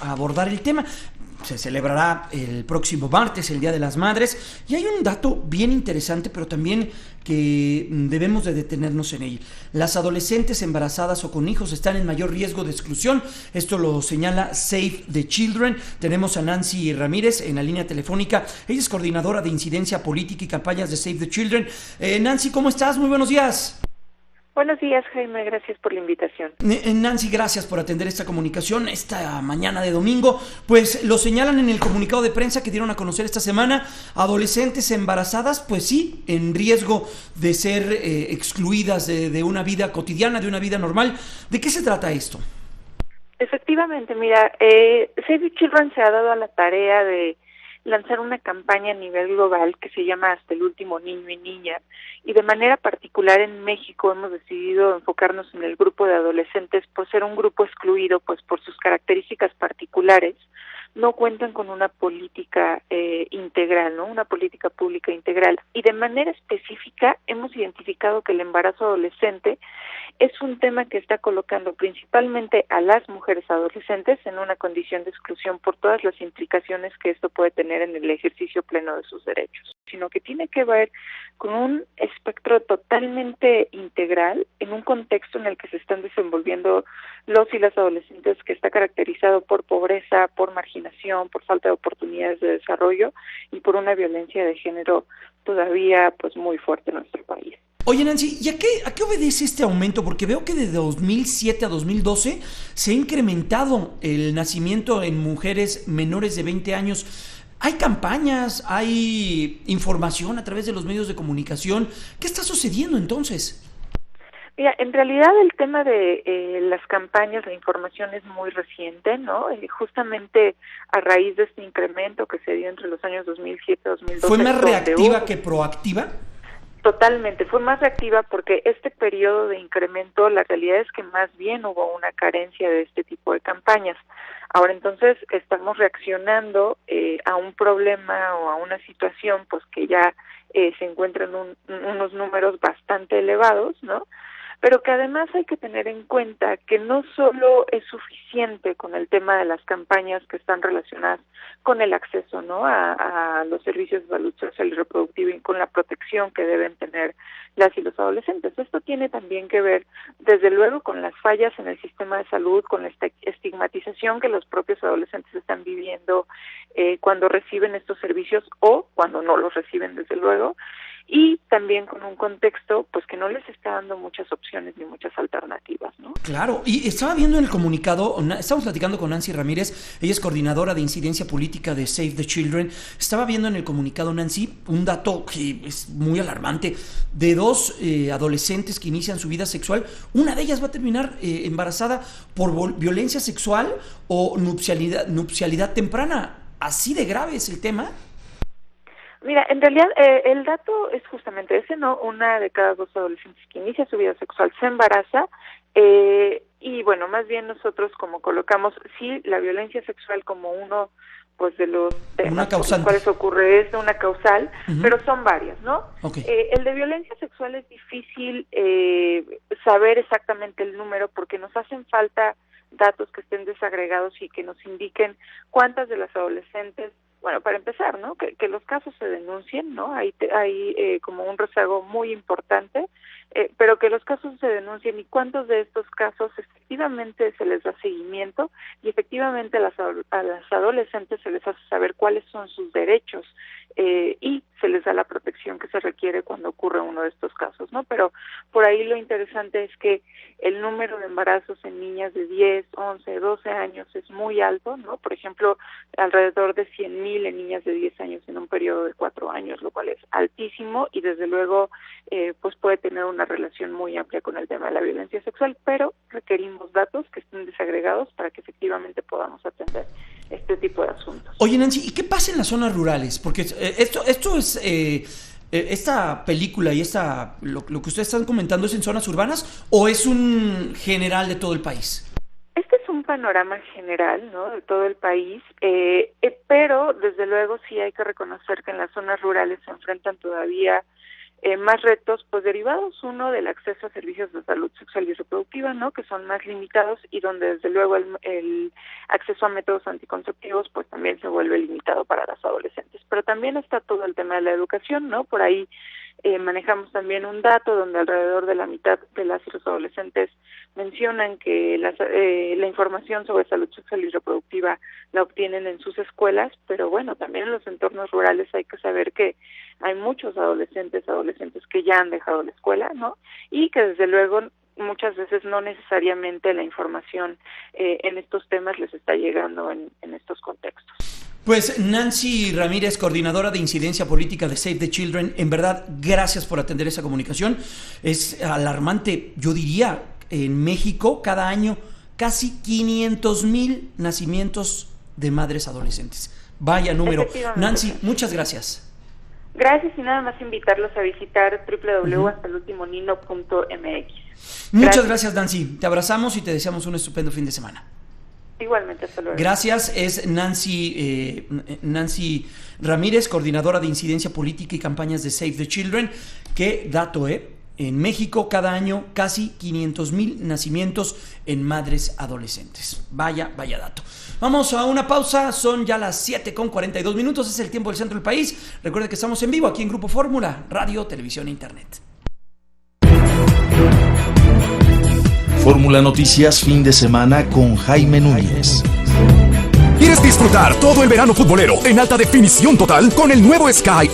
a abordar el tema. Se celebrará el próximo martes, el Día de las Madres, y hay un dato bien interesante, pero también que debemos de detenernos en él. Las adolescentes embarazadas o con hijos están en mayor riesgo de exclusión. Esto lo señala Save the Children. Tenemos a Nancy Ramírez en la línea telefónica. Ella es coordinadora de incidencia política y campañas de Save the Children. Nancy, ¿cómo estás? Muy buenos días. Buenos días, Jaime, gracias por la invitación. Nancy, gracias por atender esta comunicación esta mañana de domingo. Pues lo señalan en el comunicado de prensa que dieron a conocer esta semana, adolescentes embarazadas, pues sí, en riesgo de ser excluidas de una vida cotidiana, de una vida normal. ¿De qué se trata esto? Efectivamente, mira, Save the Children se ha dado a la tarea de lanzar una campaña a nivel global que se llama Hasta el último niño y niña, y de manera particular en México hemos decidido enfocarnos en el grupo de adolescentes por ser un grupo excluido, pues por sus características particulares, no cuentan con una política integral, ¿no? Una política pública integral, y de manera específica hemos identificado que el embarazo adolescente es un tema que está colocando principalmente a las mujeres adolescentes en una condición de exclusión por todas las implicaciones que esto puede tener en el ejercicio pleno de sus derechos, sino que tiene que ver con un espectro totalmente integral en un contexto en el que se están desenvolviendo los y las adolescentes, que está caracterizado por pobreza, por marginación, por falta de oportunidades de desarrollo y por una violencia de género todavía pues muy fuerte en nuestro país. Oye, Nancy, ¿y a qué obedece este aumento? Porque veo que de 2007 a 2012 se ha incrementado el nacimiento en mujeres menores de 20 años. ¿Hay campañas? ¿Hay información a través de los medios de comunicación? ¿Qué está sucediendo entonces? Mira, en realidad el tema de las campañas, la información es muy reciente, ¿no? Justamente a raíz de este incremento que se dio entre los años 2007 y 2012. ¿Fue más reactiva que proactiva? Totalmente, fue más reactiva porque este periodo de incremento, la realidad es que más bien hubo una carencia de este tipo de campañas. Ahora entonces estamos reaccionando a un problema o a una situación pues que ya se encuentra en unos números bastante elevados, ¿no? Pero que además hay que tener en cuenta que no solo es suficiente con el tema de las campañas que están relacionadas con el acceso, ¿no?, a los servicios de salud social y reproductiva y con la protección que deben tener las y los adolescentes. Esto tiene también que ver, desde luego, con las fallas en el sistema de salud, con la estigmatización que los propios adolescentes están viviendo cuando reciben estos servicios o cuando no los reciben, desde luego, y también con un contexto pues que no les está dando muchas opciones ni muchas alternativas, ¿no? Claro, y estaba viendo en el comunicado, estamos platicando con Nancy Ramírez, ella es coordinadora de incidencia política de Save the Children. Estaba viendo en el comunicado, Nancy, un dato que es muy alarmante, de dos adolescentes que inician su vida sexual, una de ellas va a terminar embarazada por violencia sexual o nupcialidad temprana. ¿Así de grave es el tema? Mira, en realidad el dato es justamente ese, ¿no? Una de cada dos adolescentes que inicia su vida sexual se embaraza, y bueno, más bien nosotros como colocamos, sí, la violencia sexual como uno pues de los temas por los cuales ocurre es una causal, pero son varias, ¿no? Okay. El de violencia sexual es difícil saber exactamente el número porque nos hacen falta datos que estén desagregados y que nos indiquen cuántas de las adolescentes. Bueno, para empezar, ¿no?, que los casos se denuncien, ¿no? Hay como un rezago muy importante, pero que los casos se denuncien y cuántos de estos casos efectivamente se les da seguimiento y efectivamente a las adolescentes se les hace saber cuáles son sus derechos y se les da la protección que se requiere cuando ocurre uno de estos casos, ¿no? Pero por ahí lo interesante es que el número de embarazos en niñas de 10, 11, 12 años es muy alto, ¿no? Por ejemplo, alrededor de 100,000 en niñas de 10 años en un periodo de 4 años, lo cual es altísimo y desde luego pues puede tener una relación muy amplia con el tema de la violencia sexual, pero requerimos datos que estén desagregados para que efectivamente podamos atender este tipo de asuntos. Oye, Nancy, ¿y qué pasa en las zonas rurales? Porque esto es... ¿esta película y lo que ustedes están comentando es en zonas urbanas o es un general de todo el país? Este es un panorama general, ¿no?, de todo el país, pero desde luego sí hay que reconocer que en las zonas rurales se enfrentan todavía más retos pues derivados, uno del acceso a servicios de salud sexual y reproductiva, ¿no? Que son más limitados y donde desde luego el acceso a métodos anticonceptivos pues también se vuelve limitado para las adolescentes. Pero también está todo el tema de la educación, ¿no? Por ahí manejamos también un dato donde alrededor de la mitad de las y los adolescentes mencionan que la información sobre salud sexual y reproductiva la obtienen en sus escuelas, pero bueno, también en los entornos rurales hay que saber que hay muchos adolescentes que ya han dejado la escuela, ¿no? Y que desde luego muchas veces no necesariamente la información en estos temas les está llegando en estos contextos. Pues Nancy Ramírez, coordinadora de incidencia política de Save the Children, en verdad, gracias por atender esa comunicación. Es alarmante, yo diría, en México cada año casi 500,000 nacimientos de madres adolescentes. Vaya número. Nancy, muchas gracias. Gracias y nada más invitarlos a visitar www.hastalultimonino.mx. Muchas gracias, Nancy. Te abrazamos y te deseamos un estupendo fin de semana. Igualmente, hasta luego. Gracias, es Nancy Ramírez, coordinadora de incidencia política y campañas de Save the Children. Qué dato, En México cada año casi 500,000 nacimientos en madres adolescentes. Vaya dato. Vamos a una pausa, son ya las 7:42, es el tiempo del centro del país. Recuerden que estamos en vivo aquí en Grupo Fórmula, radio, televisión e internet. Fórmula Noticias fin de semana con Jaime Núñez. ¿Quieres disfrutar todo el verano futbolero en alta definición total con el nuevo Sky